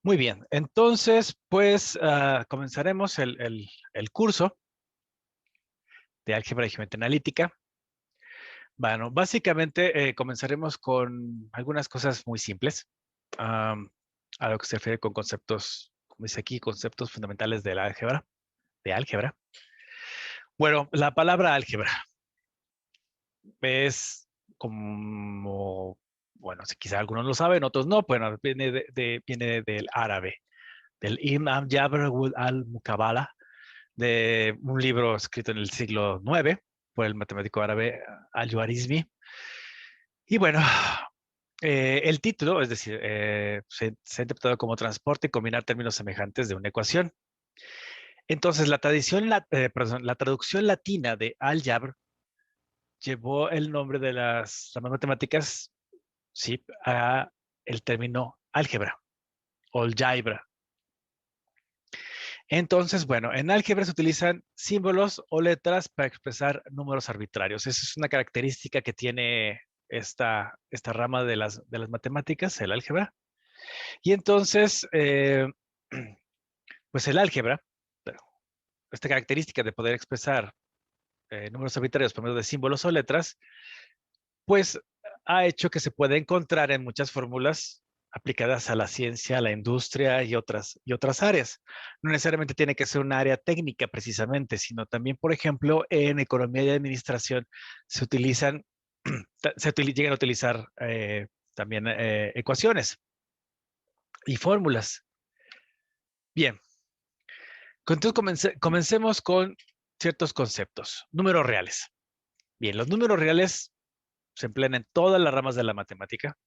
Muy bien, entonces, pues comenzaremos el curso de álgebra y geometría analítica. Bueno, básicamente comenzaremos con algunas cosas muy simples, am, a lo que se refiere con conceptos, como dice aquí, conceptos fundamentales de la álgebra, de álgebra. Bueno, la palabra álgebra es como, bueno, si quizá algunos lo saben, otros no, bueno, viene del árabe, del Ibn Jabr al-Mukabala, de un libro escrito en el siglo IX por el matemático árabe Al-Juarizmi. Y bueno, el título, es decir, se ha interpretado como transporte y combinar términos semejantes de una ecuación. Entonces, la traducción latina de Al-Jabr llevó el nombre de las ramas matemáticas, sí, a el término álgebra o algebra. Entonces, bueno, en álgebra se utilizan símbolos o letras para expresar números arbitrarios. Esa es una característica que tiene esta rama de las matemáticas, el álgebra. Y entonces, pues el álgebra, bueno, esta característica de poder expresar números arbitrarios por medio de símbolos o letras, pues ha hecho que se pueda encontrar en muchas fórmulas aplicadas a la ciencia, a la industria y otras áreas. No necesariamente tiene que ser un área técnica precisamente, sino también, por ejemplo, en economía y administración se utilizan, llegan a utilizar también ecuaciones y fórmulas. Bien, entonces comencemos con ciertos conceptos. Números reales. Bien, los números reales se emplean en todas las ramas de la matemática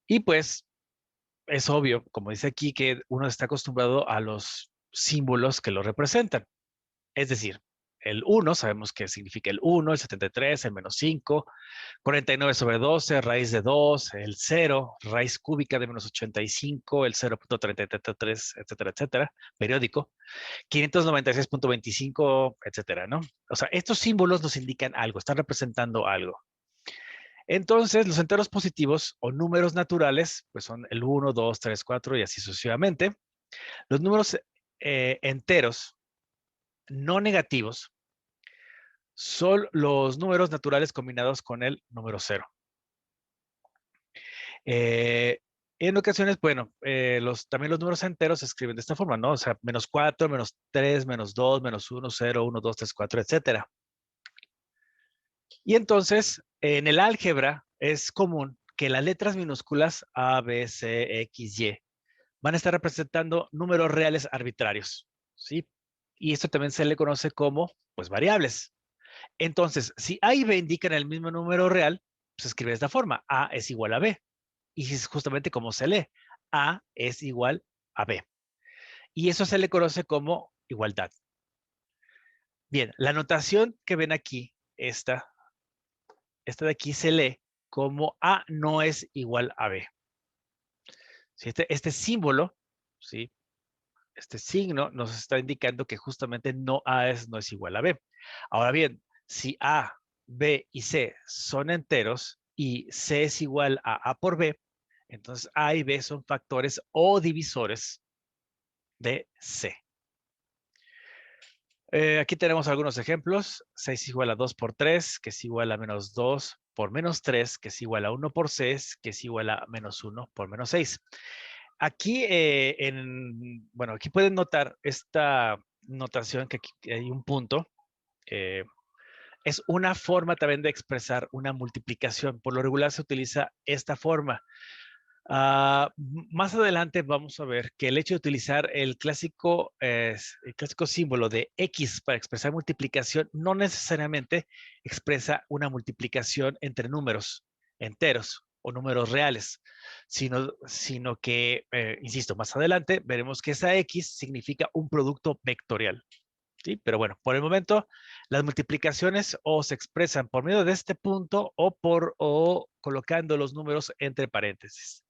y pues es obvio, como dice aquí, que uno está acostumbrado a los símbolos que lo representan. Es decir, el 1, sabemos que significa el 1, el 73, el menos 5, 49 sobre 12, raíz de 2, el 0, raíz cúbica de menos 85, el 0.33, etcétera, etcétera, periódico, 596.25, etcétera, ¿no? O sea, estos símbolos nos indican algo, están representando algo. Entonces, los enteros positivos o números naturales, pues son el 1, 2, 3, 4 y así sucesivamente. Los números enteros no negativos son los números naturales combinados con el número 0. Eh, en ocasiones, bueno, también los números enteros se escriben de esta forma, ¿no? O sea, menos 4, menos 3, menos 2, menos 1, 0, 1, 2, 3, 4, etcétera. Y entonces, en el álgebra es común que las letras minúsculas A, B, C, X, Y van a estar representando números reales arbitrarios, ¿sí? Y esto también se le conoce como, pues, variables. Entonces, si A y B indican el mismo número real, se escribe de esta forma, A es igual a B. Y es justamente como se lee, A es igual a B. Y eso se le conoce como igualdad. Bien, la notación que ven aquí, esta de aquí se lee como A no es igual a B. ¿Sí? Este símbolo, ¿sí? Este signo nos está indicando que justamente no es igual a B. Ahora bien, si A, B y C son enteros y C es igual a A por B, entonces A y B son factores o divisores de C. Aquí tenemos algunos ejemplos. 6 igual a 2 por 3, que es igual a menos 2 por menos 3, que es igual a 1 por 6, que es igual a menos 1 por menos 6. Aquí, bueno, aquí pueden notar esta notación que aquí hay un punto. eh, es una forma también de expresar una multiplicación. Por lo regular se utiliza esta forma. Más adelante vamos a ver que el hecho de utilizar el clásico símbolo de X para expresar multiplicación no necesariamente expresa una multiplicación entre números enteros o números reales, sino que, insisto, más adelante veremos que esa X significa un producto vectorial. ¿Sí? Pero bueno, por el momento, las multiplicaciones o se expresan por medio de este punto o colocando los números entre paréntesis.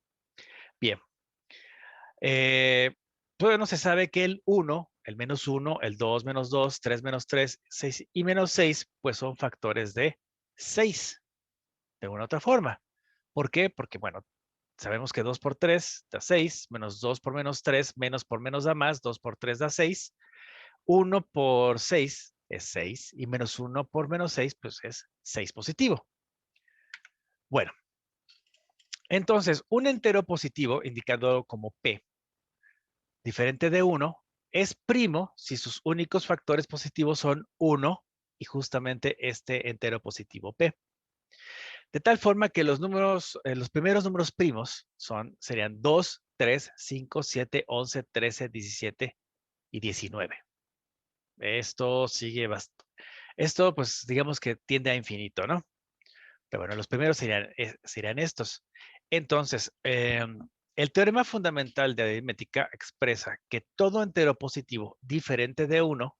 Bien. Eh, Todavía no se sabe que el 1, el menos 1, el 2 menos 2, 3 menos 3, 6 y menos 6, pues son factores de 6, de una u otra forma. ¿Por qué? Porque, bueno, sabemos que 2 por 3 da 6, menos 2 por menos 3, menos por menos da más, 2 por 3 da 6, 1 por 6 es 6 y menos 1 por menos 6 pues es 6 positivo. Bueno, entonces un entero positivo indicado como P diferente de 1 es primo si sus únicos factores positivos son 1 y justamente este entero positivo P. De tal forma que los números, los primeros números primos serían 2, 3, 5, 7, 11, 13, 17 y 19. Esto sigue bastante. Esto, pues, digamos que tiende a infinito, ¿no? Pero bueno, los primeros serían estos. Entonces, el teorema fundamental de aritmética expresa que todo entero positivo diferente de 1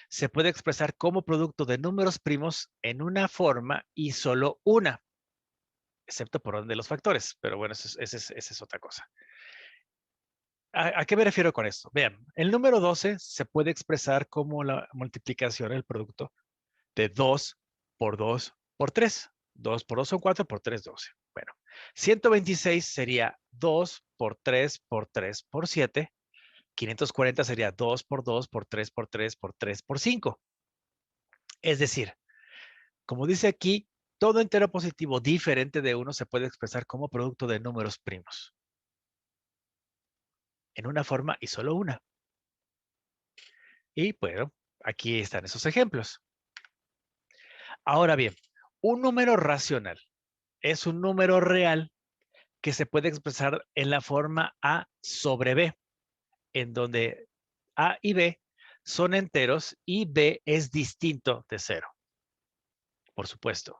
se puede expresar como producto de números primos en una forma y solo una, excepto por orden de los factores. Pero bueno, esa es otra cosa. ¿A qué me refiero con esto? Vean, el número 12 se puede expresar como la multiplicación, el producto de 2 por 2 por 3. 2 por 2 son 4, por 3, 12. Bueno, 126 sería 2 por 3 por 3 por 7. 540 sería 2 por 2 por 3 por 3 por 3 por 5. Es decir, como dice aquí, todo entero positivo diferente de 1 se puede expresar como producto de números primos. En una forma y solo una. Y bueno, aquí están esos ejemplos. Ahora bien, un número racional es un número real que se puede expresar en la forma A sobre B, en donde A y B son enteros y B es distinto de 0, por supuesto.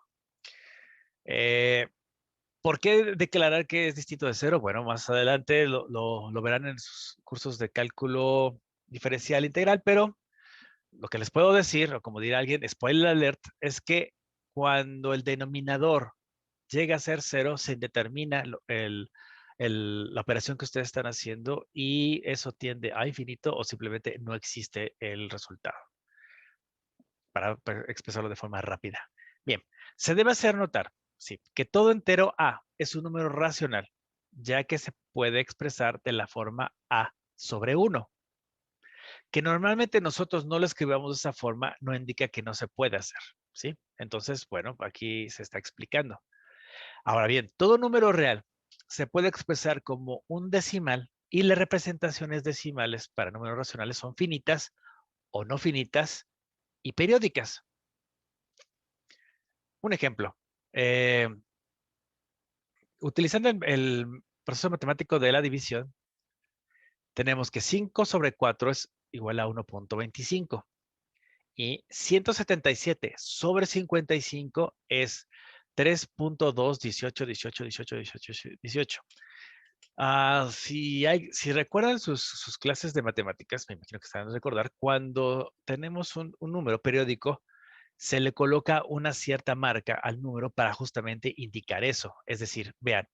¿Por qué declarar que es distinto de 0? Bueno, más adelante lo verán en sus cursos de cálculo diferencial integral, pero lo que les puedo decir, o como dirá alguien, spoiler alert, es que cuando el denominador llega a ser 0, se determina la operación que ustedes están haciendo y eso tiende a infinito o simplemente no existe el resultado. Para expresarlo de forma rápida. Bien, se debe hacer notar, sí, que todo entero A es un número racional, ya que se puede expresar de la forma A sobre 1. Que normalmente nosotros no lo escribamos de esa forma no indica que no se puede hacer, ¿sí? Entonces, bueno, aquí se está explicando. Ahora bien, todo número real se puede expresar como un decimal y las representaciones decimales para números racionales son finitas o no finitas y periódicas. Un ejemplo, utilizando el proceso matemático de la división, tenemos que 5 sobre 4 es igual a 1.25 y 177 sobre 55 es 3.2, 18, 18, 18, 18, 18. Si recuerdan sus clases de matemáticas, me imagino que están a recordar, cuando tenemos un número periódico, se le coloca una cierta marca al número para justamente indicar eso. Es decir, vean,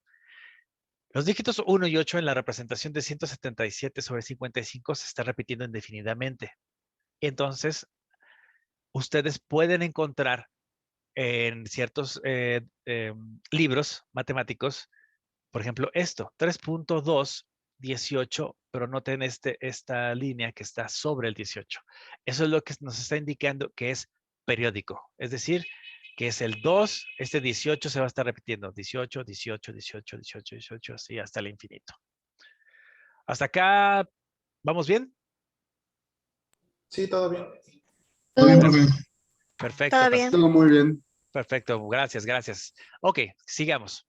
los dígitos 1 y 8 en la representación de 177 sobre 55 se está repitiendo indefinidamente. Entonces, ustedes pueden encontrar en ciertos libros matemáticos, por ejemplo, esto, 3.2, 18, pero noten esta línea que está sobre el 18. Eso es lo que nos está indicando que es periódico. Es decir, que es el 2, este 18 se va a estar repitiendo. 18, 18, 18, 18, 18, así hasta el infinito. ¿Hasta acá vamos bien? Sí, todo bien. Todo bien, profe. Perfecto, Todo bien. Todo muy bien. perfecto. Gracias, gracias. Ok, sigamos.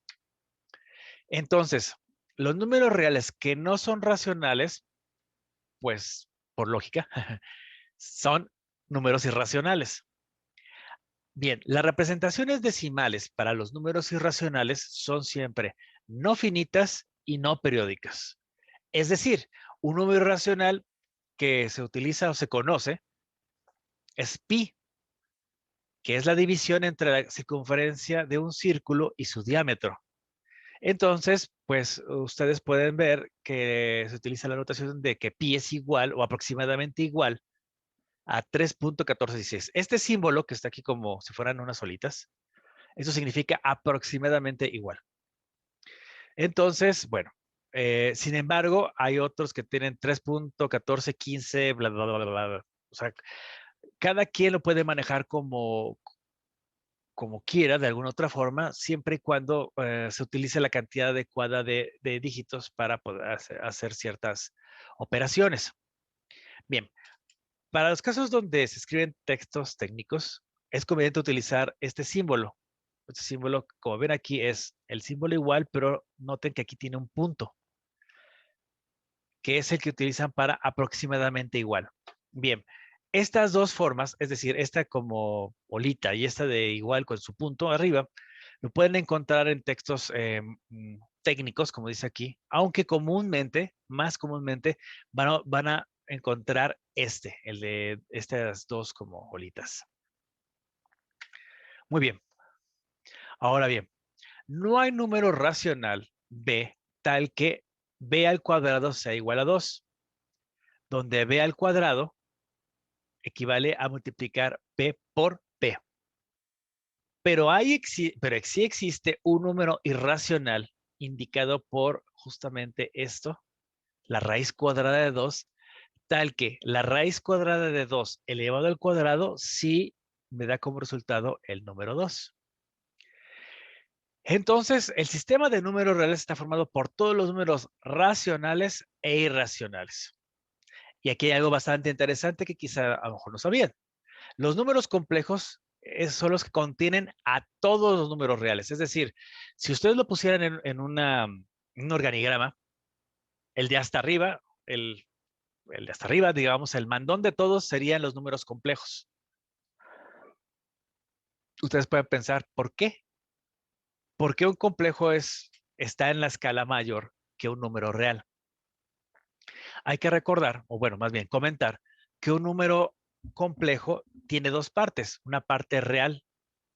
Entonces, los números reales que no son racionales, pues por lógica, son números irracionales. Bien, las representaciones decimales para los números irracionales son siempre no finitas y no periódicas. Es decir, un número irracional que se utiliza o se conoce es pi, que es la división entre la circunferencia de un círculo y su diámetro. Entonces, pues ustedes pueden ver que se utiliza la notación de que pi es igual o aproximadamente igual a 3.1416. Este símbolo que está aquí como si fueran unas solitas, eso significa aproximadamente igual. Entonces, bueno, sin embargo, hay otros que tienen 3.1415, bla, bla, bla, bla, bla. O sea, cada quien lo puede manejar como quiera, de alguna otra forma, siempre y cuando se utilice la cantidad adecuada de dígitos para poder hacer ciertas operaciones. Bien, para los casos donde se escriben textos técnicos, es conveniente utilizar este símbolo. Este símbolo, como ven aquí, es el símbolo igual, pero noten que aquí tiene un punto, que es el que utilizan para aproximadamente igual. Bien, estas dos formas, es decir, esta como bolita y esta de igual con su punto arriba, lo pueden encontrar en textos técnicos, como dice aquí, aunque comúnmente, más comúnmente, van a encontrar el de estas dos como bolitas. Muy bien. Ahora bien, no hay número racional b tal que b al cuadrado sea igual a 2, donde b al cuadrado equivale a multiplicar p por p. Pero sí existe un número irracional indicado por justamente esto, la raíz cuadrada de 2, tal que la raíz cuadrada de 2 elevado al cuadrado sí me da como resultado el número 2. Entonces, el sistema de números reales está formado por todos los números racionales e irracionales. Y aquí hay algo bastante interesante que quizá a lo mejor no sabían. Los números complejos son los que contienen a todos los números reales. Es decir, si ustedes lo pusieran en un organigrama, el de hasta arriba, el de hasta arriba, digamos, el mandón de todos serían los números complejos. Ustedes pueden pensar, ¿por qué? ¿Por qué un complejo está en la escala mayor que un número real? Hay que recordar, o bueno, más bien comentar, que un número complejo tiene dos partes, una parte real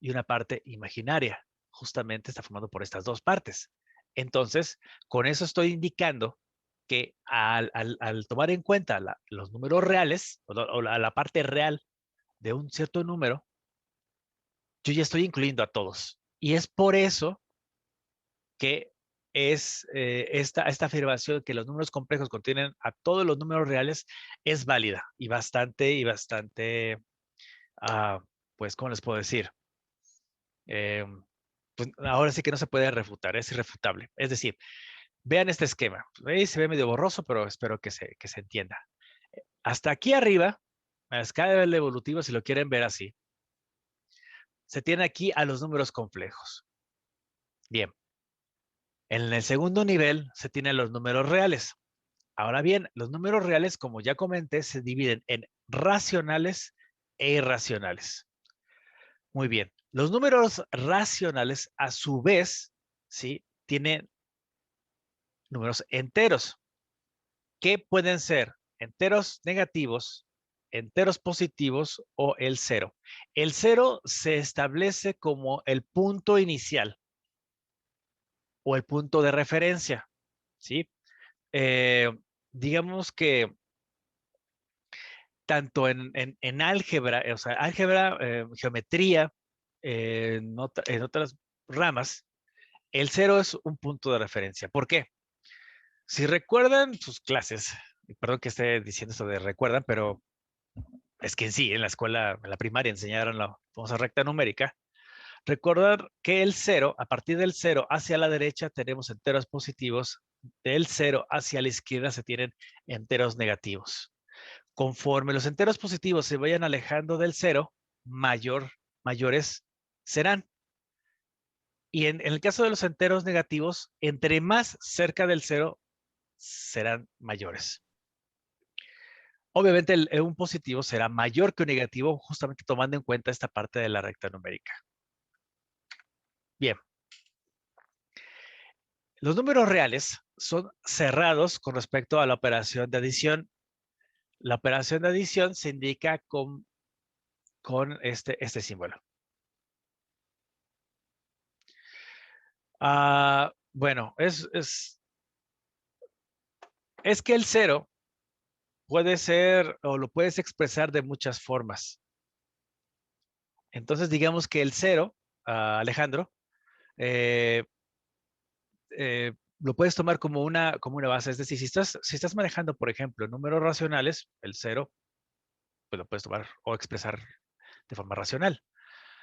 y una parte imaginaria. Justamente está formado por estas dos partes. Entonces, con eso estoy indicando que al tomar en cuenta los números reales o la parte real de un cierto número, yo ya estoy incluyendo a todos. Y es por eso que es esta afirmación que los números complejos contienen a todos los números reales es válida y bastante, pues, ¿cómo les puedo decir? Eh, pues ahora sí que no se puede refutar, es irrefutable. Es decir, vean este esquema. Ahí se ve medio borroso, pero espero que se entienda. Hasta aquí arriba, a la escala del evolutivo, si lo quieren ver así, se tiene aquí a los números complejos. Bien. En el segundo nivel se tienen los números reales. Ahora bien, los números reales, como ya comenté, se dividen en racionales e irracionales. Muy bien. Los números racionales, a su vez, ¿sí? Tienen números enteros, que pueden ser enteros negativos, enteros positivos o el cero. El cero se establece como el punto inicial o el punto de referencia, ¿sí? Eh, digamos que tanto en álgebra, o sea, álgebra, geometría, en otras ramas, el cero es un punto de referencia. ¿Por qué? Si recuerdan sus clases, perdón que esté diciendo esto de recuerdan, pero es que sí, en la escuela, en la primaria enseñaron la famosa recta numérica. Recordar que el cero, a partir del cero hacia la derecha tenemos enteros positivos, del cero hacia la izquierda se tienen enteros negativos. Conforme los enteros positivos se vayan alejando del cero, mayores serán. Y en el caso de los enteros negativos, entre más cerca del cero, serán mayores. Obviamente, un positivo será mayor que un negativo, justamente tomando en cuenta esta parte de la recta numérica. Bien. Los números reales son cerrados con respecto a la operación de adición. La operación de adición se indica con este símbolo. Bueno, es que el cero puede ser o lo puedes expresar de muchas formas. Entonces, digamos que el cero, Alejandro, eh, lo puedes tomar como una base. Es decir, si estás manejando, por ejemplo, números racionales, el 0, pues lo puedes tomar o expresar de forma racional.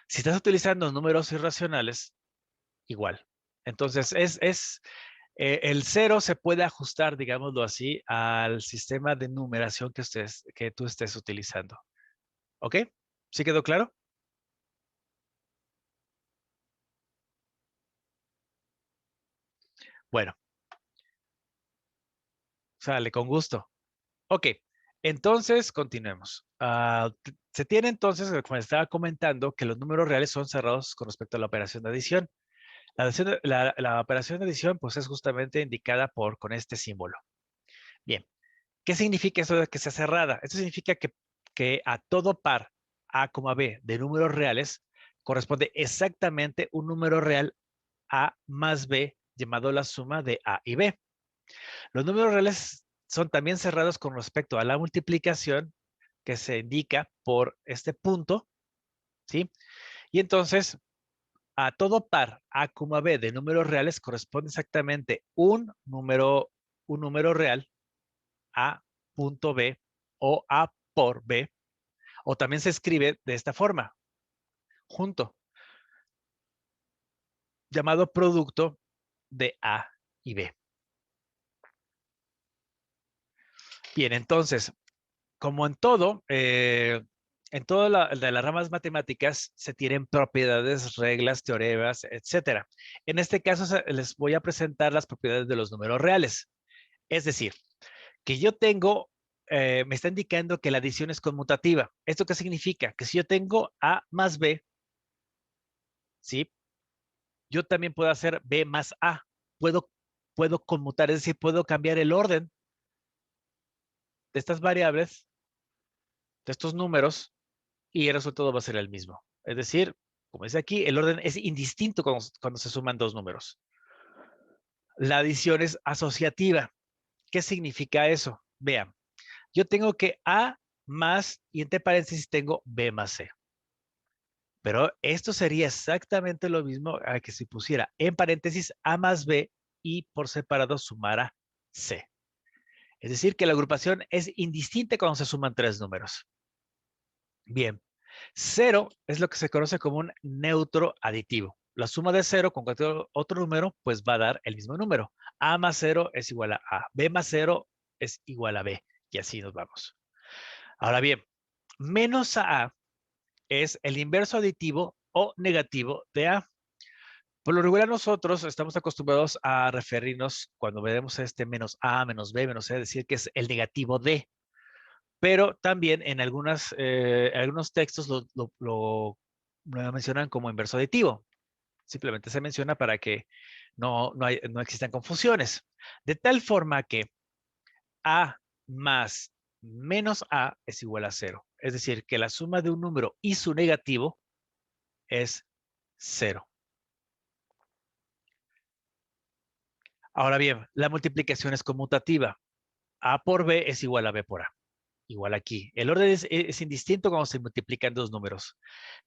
Si estás utilizando números irracionales, igual. Entonces, el 0 se puede ajustar, digámoslo así, al sistema de numeración que tú estés utilizando. ¿Ok? ¿Sí quedó claro? Bueno, sale con gusto. Ok, entonces continuemos. Se tiene entonces, como estaba comentando, que los números reales son cerrados con respecto a la operación de adición. La operación de adición, pues es justamente indicada con este símbolo. Bien, ¿qué significa eso de que sea cerrada? Esto significa que a todo par A, B de números reales corresponde exactamente un número real A más B llamado la suma de A y B. Los números reales son también cerrados con respecto a la multiplicación que se indica por este punto, ¿sí? Y entonces, a todo par A, B de números reales corresponde exactamente un número real A punto B o A por B, o también se escribe de esta forma, junto, llamado producto de A y B. Bien, entonces, como en todas de las ramas matemáticas se tienen propiedades, reglas, teoremas, etcétera. En este caso les voy a presentar las propiedades de los números reales. Es decir, que yo tengo, me está indicando que la adición es conmutativa. ¿Esto qué significa? Que si yo tengo A más B, ¿sí? Yo también puedo hacer B más A. Puedo, puedo conmutar, es decir, puedo cambiar el orden de estas variables, de estos números, y el resultado va a ser el mismo. Es decir, como dice aquí, el orden es indistinto cuando se suman dos números. La adición es asociativa. ¿Qué significa eso? Vean, yo tengo que A más, y entre paréntesis tengo B más C. Pero esto sería exactamente lo mismo a que si pusiera en paréntesis A más B y por separado sumara C. Es decir, que la agrupación es indistinta cuando se suman tres números. Bien, 0 es lo que se conoce como un neutro aditivo. La suma de 0 con cualquier otro número, pues va a dar el mismo número. A más 0 es igual a A. B más 0 es igual a B. Y así nos vamos. Ahora bien, menos A es el inverso aditivo o negativo de A. Por lo regular nosotros estamos acostumbrados a referirnos cuando vemos este menos A, menos B, menos C, decir que es el negativo de. Pero también en algunos textos lo mencionan como inverso aditivo. Simplemente se menciona para que no existan confusiones. De tal forma que A más menos A es igual a 0. Es decir, que la suma de un número y su negativo es 0. Ahora bien, la multiplicación es conmutativa. A por B es igual a B por A. Igual aquí. El orden es indistinto cuando se multiplican dos números.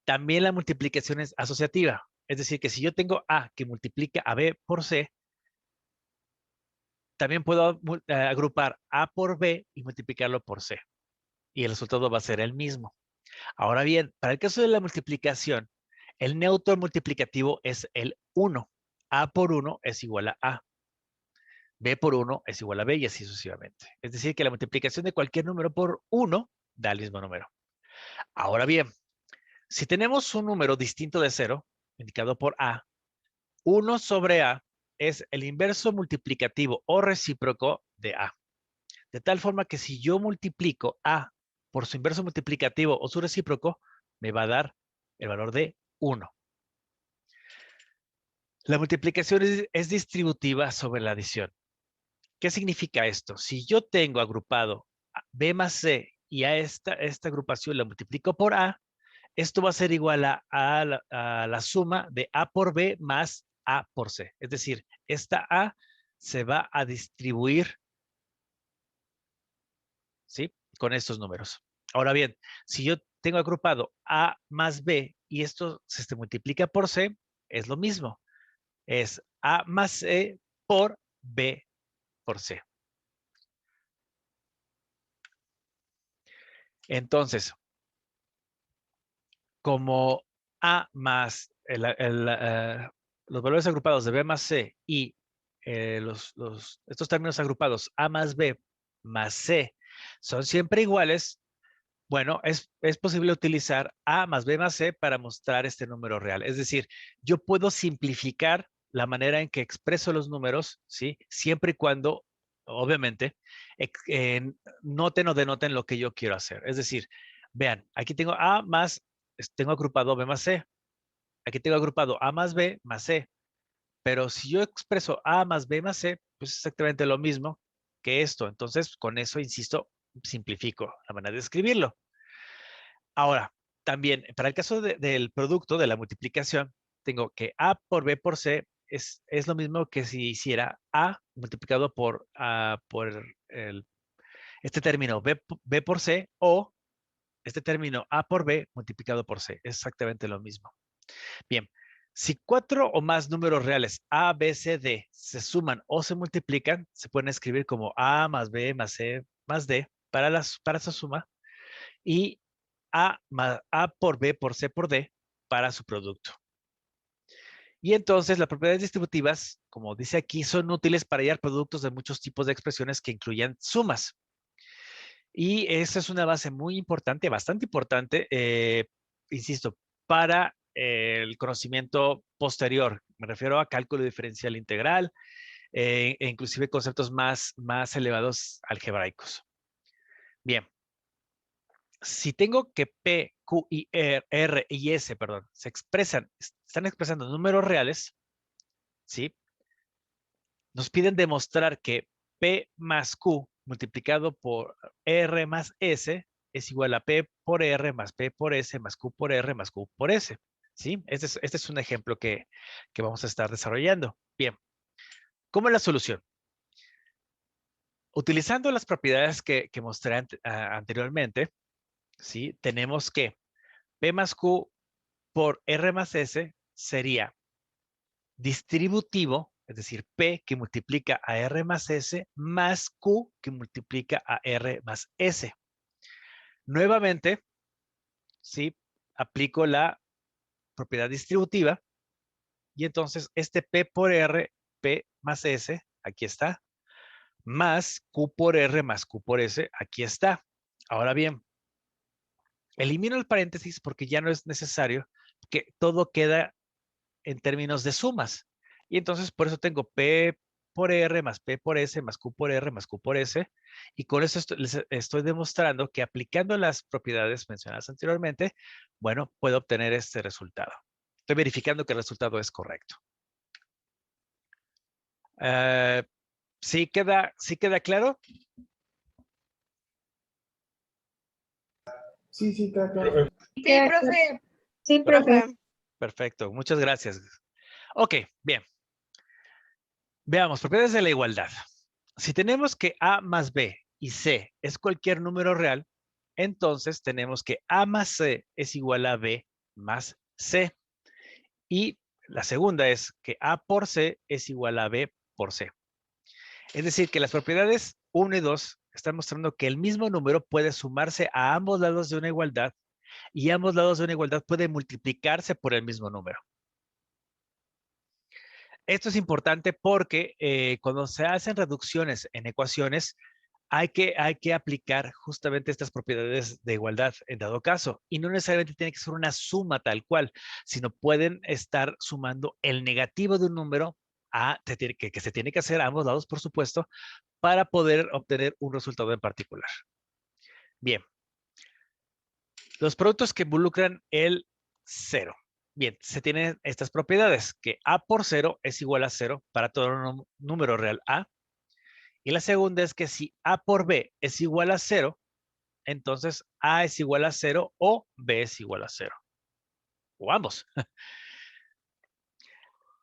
También la multiplicación es asociativa. Es decir, que si yo tengo A que multiplica a B por C, también puedo agrupar A por B y multiplicarlo por C. Y el resultado va a ser el mismo. Ahora bien, para el caso de la multiplicación, el neutro multiplicativo es el 1. A por 1 es igual a A. B por 1 es igual a B y así sucesivamente. Es decir, que la multiplicación de cualquier número por 1 da el mismo número. Ahora bien, si tenemos un número distinto de 0, indicado por A, 1 sobre A es el inverso multiplicativo o recíproco de A. De tal forma que si yo multiplico A por su inverso multiplicativo o su recíproco, me va a dar el valor de 1. La multiplicación es distributiva sobre la adición. ¿Qué significa esto? Si yo tengo agrupado B más C y a esta agrupación la multiplico por A, esto va a ser igual a la suma de A por B más A por C. Es decir, esta A se va a distribuir, ¿sí? Con estos números. Ahora bien, si yo tengo agrupado A más B y esto se multiplica por C, es lo mismo. Es A más C por B por C. Entonces, como A más los valores agrupados de B más C y estos términos agrupados A más B más C son siempre iguales, bueno, es posible utilizar A más B más C para mostrar este número real. Es decir, yo puedo simplificar la manera en que expreso los números, ¿sí? Siempre y cuando, obviamente, noten o denoten lo que yo quiero hacer. Es decir, vean, aquí tengo A más, tengo agrupado B más C. Aquí tengo agrupado A más B más C. Pero si yo expreso A más B más C, pues es exactamente lo mismo que esto. Entonces, con eso, insisto, simplifico la manera de escribirlo. Ahora, también, para el caso del producto, de la multiplicación, tengo que A por B por C es lo mismo que si hiciera A multiplicado por este término B por C o este término A por B multiplicado por C. Es exactamente lo mismo. Bien, si 4 o más números reales A, B, C, D se suman o se multiplican, se pueden escribir como A más B más C más D para esa suma y A por B por C por D para su producto. Y entonces las propiedades distributivas, como dice aquí, son útiles para hallar productos de muchos tipos de expresiones que incluyan sumas. Y esa es una base muy importante, bastante importante, insisto, para el conocimiento posterior. Me refiero a cálculo diferencial integral e inclusive conceptos más elevados algebraicos. Bien. Si tengo que P, Q y R y S, perdón, están expresando números reales, ¿sí? Nos piden demostrar que P más Q multiplicado por R más S es igual a P por R más P por S más Q por R más Q por S, ¿sí? Este es un ejemplo que vamos a estar desarrollando. Bien, ¿cómo es la solución? Utilizando las propiedades que mostré anteriormente, ¿sí? Tenemos que P más Q por R más S sería distributivo, es decir, P que multiplica a R más S más Q que multiplica a R más S. Nuevamente, ¿sí? Aplico la propiedad distributiva y entonces este P por R, P más S, aquí está, más Q por R más Q por S, aquí está. Ahora bien, elimino el paréntesis porque ya no es necesario, que todo queda en términos de sumas. Y entonces por eso tengo P por R más P por S más Q por R más Q por S. Y con eso les estoy demostrando que aplicando las propiedades mencionadas anteriormente, bueno, puedo obtener este resultado. Estoy verificando que el resultado es correcto. ¿Sí queda claro? Sí, sí, está claro. Sí, profe. Sí, profe. Perfecto, muchas gracias. Ok, bien. Veamos, propiedades de la igualdad. Si tenemos que A más B y C es cualquier número real, entonces tenemos que A más C es igual a B más C. Y la segunda es que A por C es igual a B por C. Es decir, que las propiedades 1 y 2 están mostrando que el mismo número puede sumarse a ambos lados de una igualdad y ambos lados de una igualdad pueden multiplicarse por el mismo número. Esto es importante porque cuando se hacen reducciones en ecuaciones, hay que aplicar justamente estas propiedades de igualdad en dado caso. Y no necesariamente tiene que ser una suma tal cual, sino pueden estar sumando el negativo de un número que se tiene que hacer a ambos lados, por supuesto, para poder obtener un resultado en particular. Bien. Los productos que involucran el 0. Bien, se tienen estas propiedades, que A por 0 es igual a 0 para todo número real A. Y la segunda es que si A por B es igual a 0, entonces A es igual a 0 o B es igual a 0. O ambos.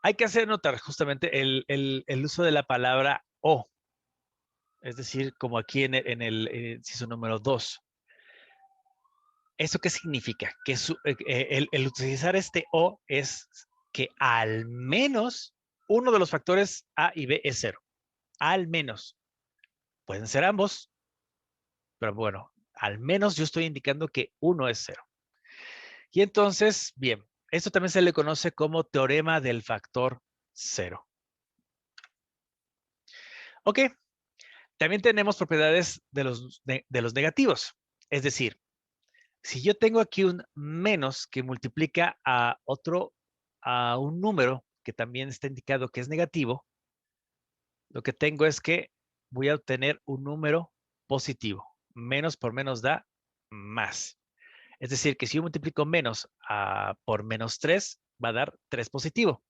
Hay que hacer notar justamente el uso de la palabra o. Es decir, como aquí en el inciso número 2. ¿Eso qué significa? Que el utilizar este o es que al menos uno de los factores A y B es 0. Al menos. Pueden ser ambos, pero bueno, al menos yo estoy indicando que 1 es 0. Y entonces, bien, esto también se le conoce como teorema del factor 0. Ok, también tenemos propiedades de los negativos. Es decir, si yo tengo aquí un menos que multiplica a un número que también está indicado que es negativo, lo que tengo es que voy a obtener un número positivo. Menos por menos da más. Es decir, que si yo multiplico menos por menos 3, va a dar 3 positivo.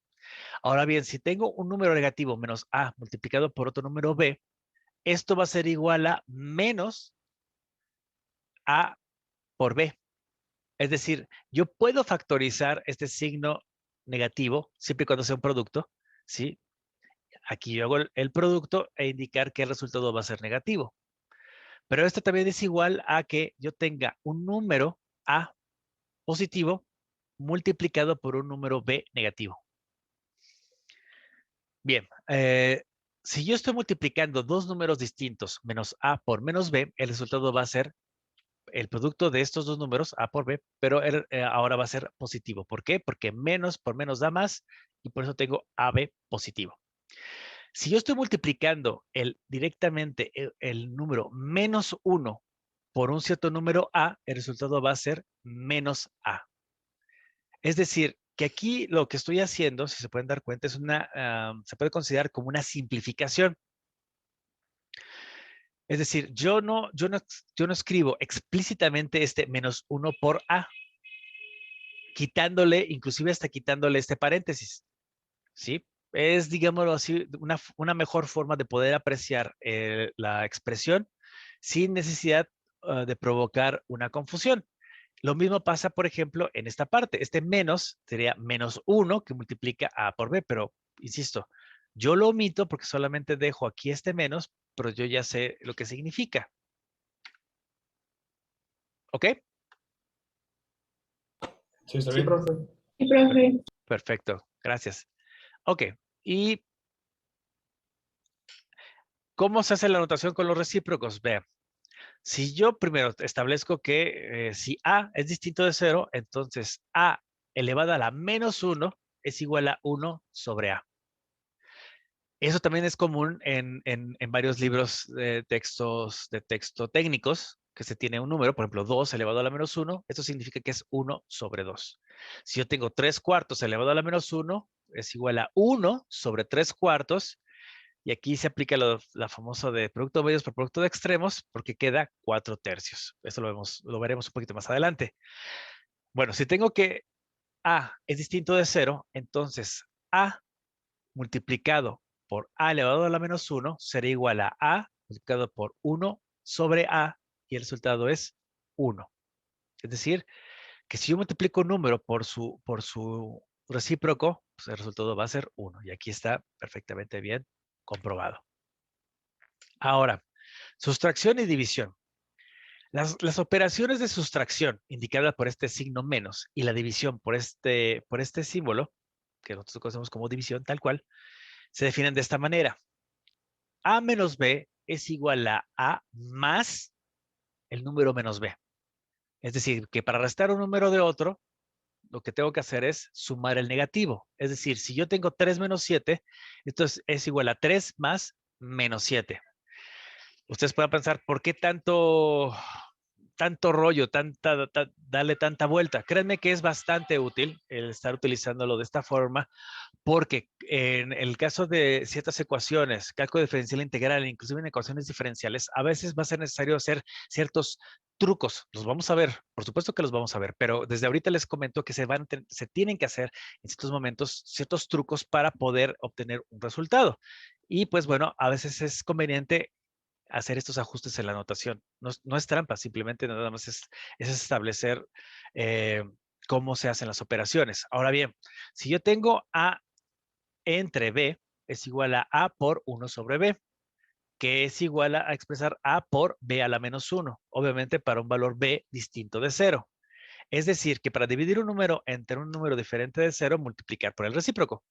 Ahora bien, si tengo un número negativo menos a multiplicado por otro número b, esto va a ser igual a menos a por b. Es decir, yo puedo factorizar este signo negativo siempre y cuando sea un producto, ¿sí? Aquí yo hago el producto e indicar que el resultado va a ser negativo. Pero esto también es igual a que yo tenga un número a positivo multiplicado por un número b negativo. Bien, si yo estoy multiplicando dos números distintos, menos a por menos b, el resultado va a ser el producto de estos dos números, a por b, pero ahora va a ser positivo. ¿Por qué? Porque menos por menos da más y por eso tengo ab positivo. Si yo estoy multiplicando directamente el número menos 1 por un cierto número a, el resultado va a ser menos a. Es decir, que aquí lo que estoy haciendo, si se pueden dar cuenta, se puede considerar como una simplificación. Es decir, yo no escribo explícitamente este menos 1 por a, quitándole, inclusive hasta quitándole este paréntesis, ¿sí? Es, digámoslo así, una mejor forma de poder apreciar la expresión sin necesidad de provocar una confusión. Lo mismo pasa, por ejemplo, en esta parte. Este menos sería menos 1 que multiplica a por b, pero insisto, yo lo omito porque solamente dejo aquí este menos, pero yo ya sé lo que significa. ¿Ok? Sí, está bien, profe. Sí, profe. Perfecto, gracias. Ok, ¿y cómo se hace la anotación con los recíprocos? Vean, si yo primero establezco que si a es distinto de 0, entonces a elevado a la menos 1 es igual a 1 sobre a. Eso también es común en varios libros de texto técnicos, que se tiene un número, por ejemplo, 2 elevado a la menos 1, esto significa que es 1 sobre 2. Si yo tengo 3 cuartos elevado a la menos 1, es igual a 1 sobre 3 cuartos, y aquí se aplica la famosa de producto de medios por producto de extremos, porque queda 4 tercios. Eso lo veremos un poquito más adelante. Bueno, si tengo que a es distinto de 0, entonces a multiplicado por a elevado a la menos 1 será igual a multiplicado por 1 sobre a, y el resultado es 1. Es decir, que si yo multiplico un número por su recíproco, pues el resultado va a ser 1. Y aquí está perfectamente bien comprobado. Ahora, sustracción y división. Las operaciones de sustracción indicadas por este signo menos y la división por este símbolo, que nosotros conocemos como división tal cual, se definen de esta manera. A menos B es igual a más el número menos B. Es decir, que para restar un número de otro, lo que tengo que hacer es sumar el negativo. Es decir, si yo tengo 3 menos 7, entonces es igual a 3 más menos 7. Ustedes pueden pensar, ¿por qué tanto rollo, darle tanta vuelta? Créanme que es bastante útil el estar utilizándolo de esta forma, porque en el caso de ciertas ecuaciones, cálculo diferencial integral, inclusive en ecuaciones diferenciales, a veces va a ser necesario hacer ciertos trucos. Los vamos a ver, por supuesto que los vamos a ver, pero desde ahorita les comento que se tienen que hacer en ciertos momentos ciertos trucos para poder obtener un resultado. Y pues bueno, a veces es conveniente hacer estos ajustes en la anotación. No es trampa, simplemente nada más es establecer cómo se hacen las operaciones. Ahora bien, si yo tengo A entre B, es igual a A por 1 sobre B, que es igual a expresar A por B a la menos 1, obviamente para un valor B distinto de 0. Es decir, que para dividir un número entre un número diferente de 0, multiplicar por el recíproco.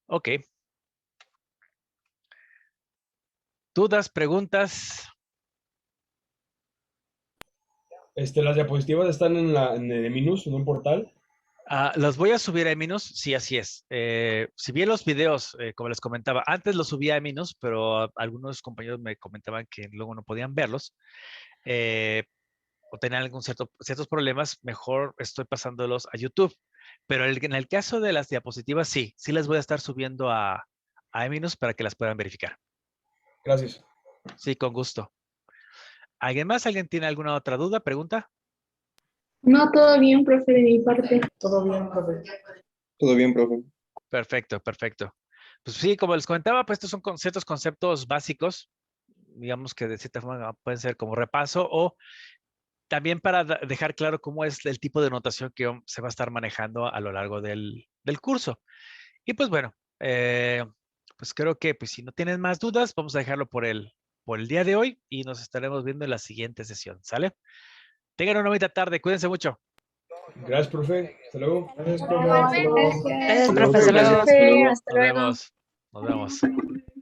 Ok. ¿Dudas, preguntas? Las diapositivas están en el Eminus, en un portal. Los voy a subir a Eminus, sí, así es. Si bien los videos, como les comentaba, antes los subía a Eminus, pero algunos compañeros me comentaban que luego no podían verlos o tenían ciertos problemas, mejor estoy pasándolos a YouTube. Pero en el caso de las diapositivas, sí las voy a estar subiendo a Eminus para que las puedan verificar. Gracias. Sí, con gusto. ¿Alguien más? ¿Alguien tiene alguna otra duda, pregunta? No, todo bien, profe, de mi parte. Todo bien, profe. Todo bien, profe. Perfecto, perfecto. Pues sí, como les comentaba, pues estos son ciertos conceptos básicos, digamos que de cierta forma pueden ser como repaso o también para dejar claro cómo es el tipo de notación que se va a estar manejando a lo largo del curso. Y pues bueno, pues creo que pues si no tienen más dudas, vamos a dejarlo por el día de hoy y nos estaremos viendo en la siguiente sesión, ¿sale? Tengan una bonita tarde, cuídense mucho. Gracias, profe. Hasta luego. Gracias, profe. Hasta luego. Gracias. Gracias, profe. Hasta luego. Nos vemos. Nos vemos.